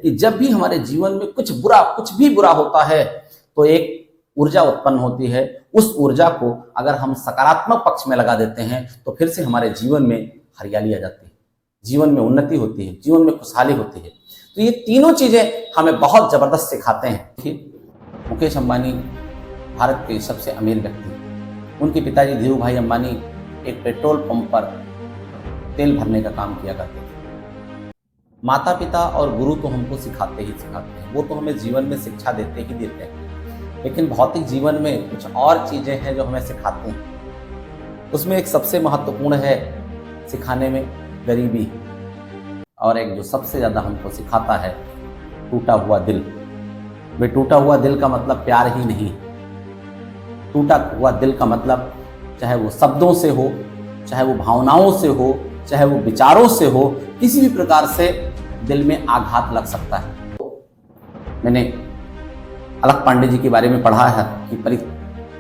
कि जब भी हमारे जीवन में कुछ भी बुरा होता है तो एक ऊर्जा उत्पन्न होती है। उस ऊर्जा को अगर हम सकारात्मक पक्ष में लगा देते हैं तो फिर से हमारे जीवन में हरियाली आ जाती है, जीवन में उन्नति होती है, जीवन में खुशहाली होती है। तो ये तीनों चीजें हमें बहुत जबरदस्त सिखाते हैं। देखिए, मुकेश अंबानी भारत के सबसे अमीर व्यक्ति, उनके पिताजी धीरू भाई अंबानी एक पेट्रोल पंप पर तेल भरने का काम किया करते थे। माता पिता और गुरु तो हमको सिखाते ही सिखाते हैं, वो तो हमें जीवन में शिक्षा देते ही देते हैं, लेकिन भौतिक जीवन में कुछ और चीजें हैं जो हमें सिखाते हैं। उसमें एक सबसे महत्वपूर्ण है सिखाने में गरीबी, और एक जो सबसे ज्यादा हमको सिखाता है टूटा हुआ दिल। वे टूटा हुआ दिल का मतलब प्यार ही नहीं, टूटा हुआ दिल का मतलब चाहे वो शब्दों से हो, चाहे वो भावनाओं से हो, चाहे वो विचारों से हो, किसी भी प्रकार से दिल में आघात लग सकता है। मैंने अलख पांडे जी के बारे में पढ़ा है कि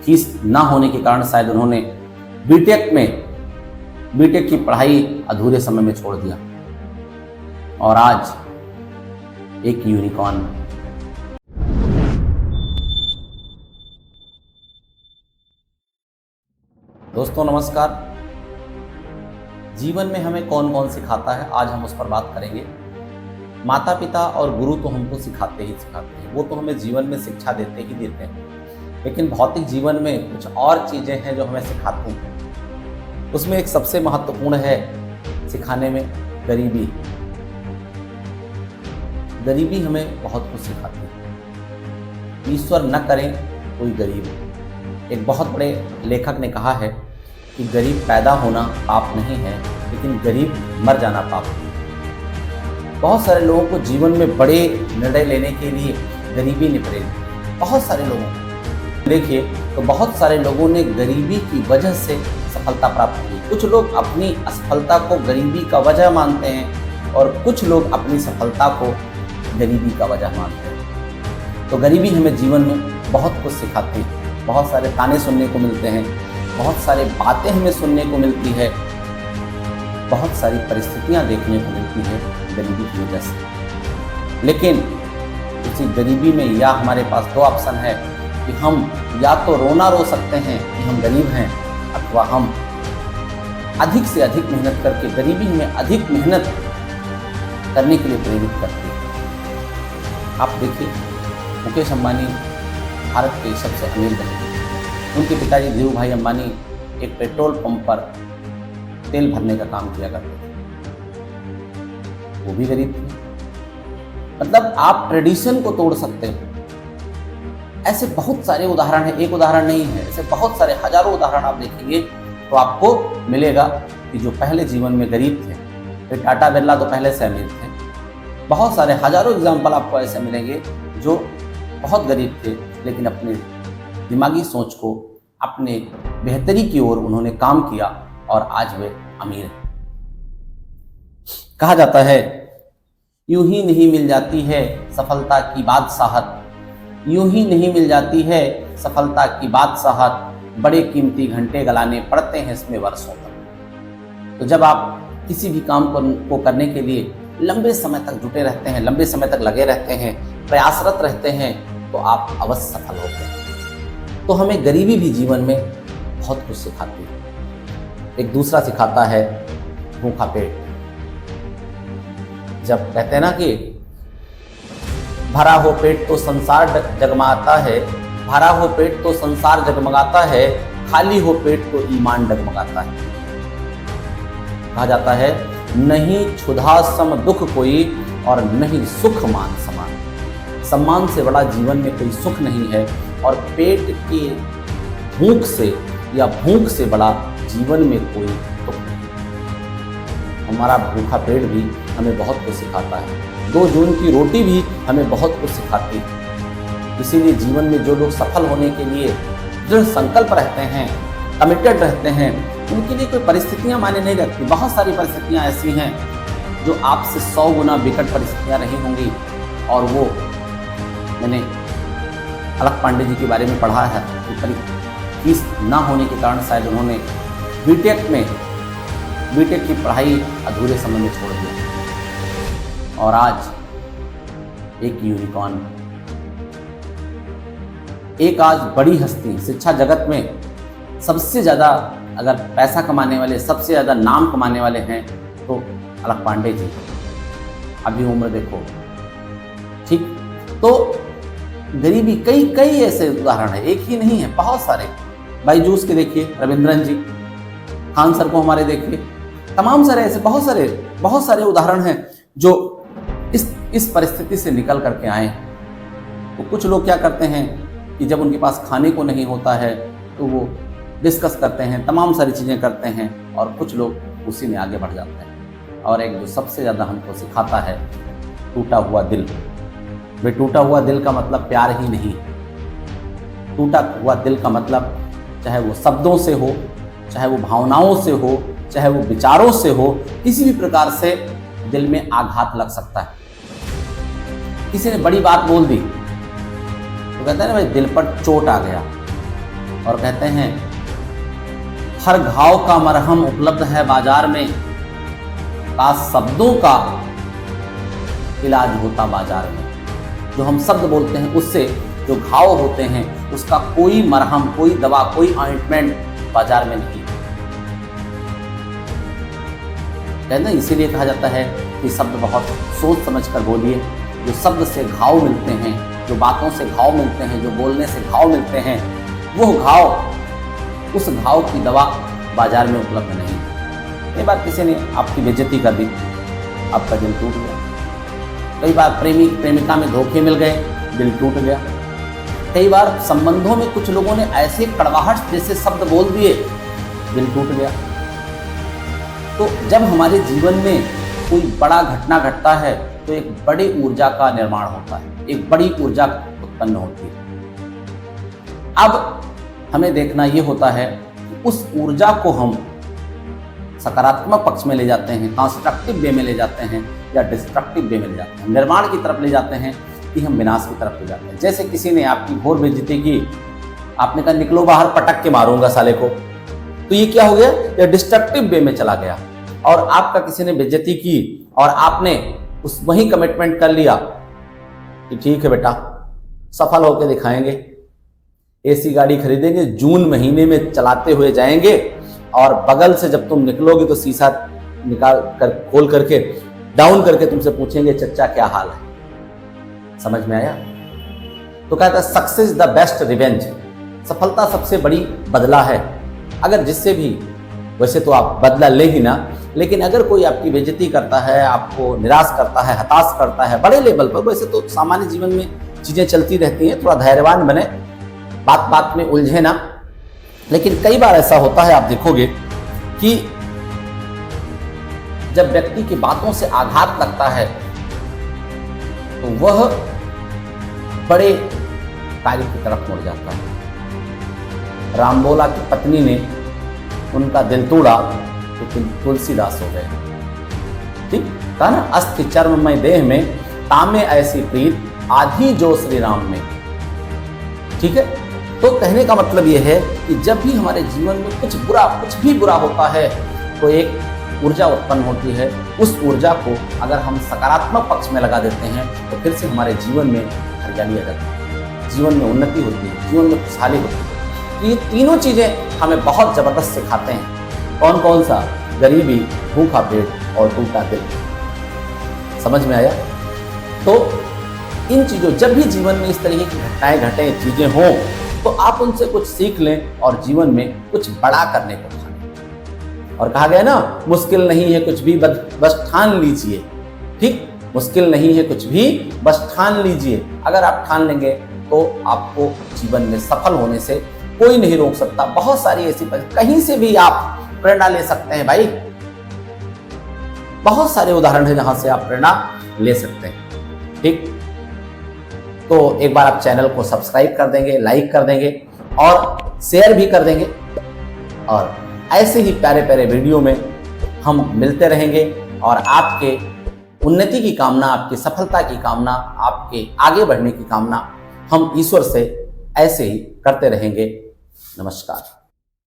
फीस ना होने के कारण शायद उन्होंने बीटेक की पढ़ाई अधूरे समय में छोड़ दिया, और आज एक यूनिकॉर्न। दोस्तों नमस्कार। जीवन में हमें कौन कौन सिखाता है, आज हम उस पर बात करेंगे। माता पिता और गुरु तो हमको सिखाते ही सिखाते हैं, वो तो हमें जीवन में शिक्षा देते ही देते हैं, लेकिन भौतिक जीवन में कुछ और चीजें हैं जो हमें सिखाती हैं। उसमें एक सबसे महत्वपूर्ण है सिखाने में गरीबी। गरीबी हमें बहुत कुछ सिखाती है। ईश्वर न करें कोई गरीब। एक बहुत बड़े लेखक ने कहा है कि गरीब पैदा होना पाप नहीं है, लेकिन गरीब मर जाना पाप है। बहुत सारे लोगों को जीवन में बड़े निर्णय लेने के लिए गरीबी ने प्रेरित। बहुत सारे लोगों को देखिए तो बहुत सारे लोगों ने गरीबी की वजह से सफलता प्राप्त की। कुछ लोग अपनी असफलता को गरीबी का वजह मानते हैं, और कुछ लोग अपनी सफलता को गरीबी का वजह मानते हैं। तो गरीबी हमें जीवन में बहुत कुछ सिखाती है। बहुत सारे ताने सुनने को मिलते हैं, बहुत सारी बातें हमें सुनने को मिलती है, बहुत सारी परिस्थितियां देखने को मिलती है गरीबी की वजह से। लेकिन इसी गरीबी में या हमारे पास दो ऑप्शन है कि हम या तो रोना रो सकते हैं कि हम गरीब हैं, अथवा हम अधिक से अधिक मेहनत करके, गरीबी में अधिक मेहनत करने के लिए प्रेरित करती है। आप देखिए, मुकेश अंबानी भारत के सबसे अमीर व्यक्ति, उनके पिताजी धीरू भाई अंबानी एक पेट्रोल पंप पर तेल भरने का काम किया करते थे, वो भी गरीब थे। मतलब आप ट्रेडिशन को तोड़ सकते हो। ऐसे बहुत सारे उदाहरण हैं, एक उदाहरण नहीं है, ऐसे बहुत सारे हजारों उदाहरण आप देखेंगे तो आपको मिलेगा कि जो पहले जीवन में गरीब थे, फिर टाटा बिरला तो पहले से अमीर थे। बहुत सारे हजारों एग्जाम्पल आपको ऐसे मिलेंगे जो बहुत गरीब थे, लेकिन अपने दिमागी सोच को, अपने बेहतरी की ओर उन्होंने काम किया और आज वे अमीर हैं। कहा जाता है यूं ही नहीं मिल जाती है सफलता की बादशाहत, यूं ही नहीं मिल जाती है सफलता की बादशाहत, बड़े कीमती घंटे गलाने पड़ते हैं इसमें वर्षों तक। तो जब आप किसी भी काम को करने के लिए लंबे समय तक जुटे रहते हैं, लंबे समय तक लगे रहते हैं, प्रयासरत रहते हैं, तो आप अवश्य सफल होते हैं। तो हमें गरीबी भी जीवन में बहुत कुछ सिखाती है। एक दूसरा सिखाता है भूखा पेट। जब कहते हैं ना कि भरा हो पेट तो संसार जगमगाता है, भरा हो पेट तो संसार जगमगाता है, खाली हो पेट तो ईमान डगमगाता है। कहा जाता है नहीं क्षुधा सम दुख कोई, और नहीं सुख मान समान। सम्मान से बड़ा जीवन में कोई सुख नहीं है, और पेट के भूख से या भूख से बड़ा जीवन में कोई दुख नहीं। हमारा भूखा पेट भी हमें बहुत कुछ सिखाता है। 2 जून की रोटी भी हमें बहुत कुछ सिखाती है। इसीलिए जीवन में जो लोग सफल होने के लिए दृढ़ संकल्प रहते हैं, कमिटेड रहते हैं, उनके लिए कोई परिस्थितियां मायने नहीं रखती। बहुत सारी परिस्थितियां ऐसी हैं जो आपसे 100 गुना विकट परिस्थितियां रही होंगी, और वो मैंने अलख पांडे जी के बारे में पढ़ा है कि फीस ना होने के कारण शायद उन्होंने बीटेक की पढ़ाई अधूरे समय में छोड़ दिया, और आज एक यूनिकॉर्न। एक आज बड़ी हस्ती शिक्षा जगत में सबसे ज़्यादा अगर पैसा कमाने वाले, सबसे ज़्यादा नाम कमाने वाले हैं तो अलख पांडे जी। अभी उम्र देखो, ठीक। तो गरीबी कई कई ऐसे उदाहरण है, एक ही नहीं है, बहुत सारे। बाईजूस के देखिए, रविंद्रन जी, खान सर को हमारे देखिए, तमाम सारे ऐसे बहुत सारे उदाहरण हैं जो इस परिस्थिति से निकल करके आए। तो कुछ लोग क्या करते हैं कि जब उनके पास खाने को नहीं होता है तो वो डिस्कस करते हैं, तमाम सारी चीज़ें करते हैं, और कुछ लोग उसी में आगे बढ़ जाते हैं। और एक जो सबसे ज़्यादा हमको सिखाता है, टूटा हुआ दिल। वे टूटा हुआ दिल का मतलब प्यार ही नहीं। टूटा हुआ दिल का मतलब चाहे वो शब्दों से हो, चाहे वो भावनाओं से हो, चाहे वो विचारों से हो, किसी भी प्रकार से दिल में आघात लग सकता है। किसी ने बड़ी बात बोल दी तो कहते हैं ना भाई, दिल पर चोट आ गया। और कहते हैं हर घाव का मरहम उपलब्ध है बाजार में, काश शब्दों का इलाज होता बाजार में। जो हम शब्द बोलते हैं उससे जो घाव होते हैं उसका कोई मरहम, कोई दवा, कोई ऑइंटमेंट बाजार में नहीं। कहते हैं इसीलिए कहा जाता है कि शब्द बहुत सोच समझ कर बोलिए। जो शब्द से घाव मिलते हैं, जो बातों से घाव मिलते हैं, जो बोलने से घाव मिलते हैं, वो घाव, उस घाव की दवा बाजार में उपलब्ध नहीं। कई बार किसी ने आपकी बेइज्जती कर दी, आपका दिल टूट गया। कई बार प्रेमी प्रेमिका में धोखे मिल गए, दिल टूट गया। कई बार संबंधों में कुछ लोगों ने ऐसे कड़वाहट जैसे शब्द बोल दिए, दिल टूट गया। तो जब हमारे जीवन में कोई बड़ा घटना घटता है तो एक बड़ी ऊर्जा का निर्माण होता है, एक बड़ी ऊर्जा उत्पन्न होती है। अब हमें देखना ये होता है कि उस ऊर्जा को हम सकारात्मक पक्ष में ले जाते हैं, कंस्ट्रक्टिव वे में ले जाते हैं, या डिस्ट्रक्टिव वे में ले जाते हैं, निर्माण की तरफ ले जाते हैं, कि हम विनाश की तरफ ले जाते हैं। जैसे किसी ने आपकी घोर बेइज्जती की, आपने कहा निकलो बाहर, पटक के मारूंगा साले को, तो ये क्या हो गया, ये डिस्ट्रक्टिव वे में चला गया। और आपका किसी ने बेइज्जती की और आपने उस वही कमिटमेंट कर लिया कि ठीक है बेटा, सफल होकर दिखाएंगे, एसी गाड़ी खरीदेंगे, जून महीने में चलाते हुए जाएंगे, और बगल से जब तुम निकलोगे तो शीशा निकाल कर, खोल करके, डाउन करके तुमसे पूछेंगे चच्चा क्या हाल है। समझ में आया? तो कहता है सक्सेस द बेस्ट रिवेंज, सफलता सबसे बड़ी बदला है। अगर जिससे भी, वैसे तो आप बदला ले ही ना, लेकिन अगर कोई आपकी बेइज्जती करता है, आपको निराश करता है, हताश करता है बड़े लेवल पर, वैसे तो सामान्य जीवन में चीजें चलती रहती हैं, थोड़ा धैर्यवान बने, बात बात में उलझे ना। लेकिन कई बार ऐसा होता है, आप देखोगे कि जब व्यक्ति की बातों से आघात लगता है तो वह बड़े कार्य की तरफ मुड़ जाता है। रामबोला की पत्नी ने उनका दिल तोड़ा तो तुलसीदास हो गए। ठीक था ना, अस्थि चर्ममय देह में तामे ऐसी प्रीत, आधी जो श्री राम में। ठीक है, तो कहने का मतलब यह है कि जब भी हमारे जीवन में कुछ भी बुरा होता है तो एक ऊर्जा उत्पन्न होती है। उस ऊर्जा को अगर हम सकारात्मक पक्ष में लगा देते हैं तो फिर से हमारे जीवन में हरियाली आ जाती है, जीवन में उन्नति होती है, जीवन में खुशहाली होती है। तो ये तीनों चीजें हमें बहुत जबरदस्त सिखाते हैं। कौन कौन सा? गरीबी, भूखा पेट और टूटा दिल। समझ में आया? तो इन चीजों, जब भी जीवन में इस तरीके की घटनाएं घटे, चीजें हों, तो आप उनसे कुछ सीख लें और जीवन में कुछ बड़ा करने को ठानें। और कहा गया ना, मुश्किल नहीं है कुछ भी, बस ठान लीजिए। ठीक, मुश्किल नहीं है कुछ भी, बस ठान लीजिए। अगर आप ठान लेंगे तो आपको जीवन में सफल होने से कोई नहीं रोक सकता। बहुत सारी ऐसी, कहीं से भी आप प्रेरणा ले सकते हैं भाई। बहुत सारे उदाहरण हैं जहां से आप प्रेरणा ले सकते हैं। ठीक, तो एक बार आप चैनल को सब्सक्राइब कर देंगे, लाइक कर देंगे और शेयर भी कर देंगे। और ऐसे ही प्यारे प्यारे वीडियो में हम मिलते रहेंगे और आपके उन्नति की कामना, आपकी सफलता की कामना, आपके आगे बढ़ने की कामना हम ईश्वर से ऐसे ही करते रहेंगे। नमस्कार।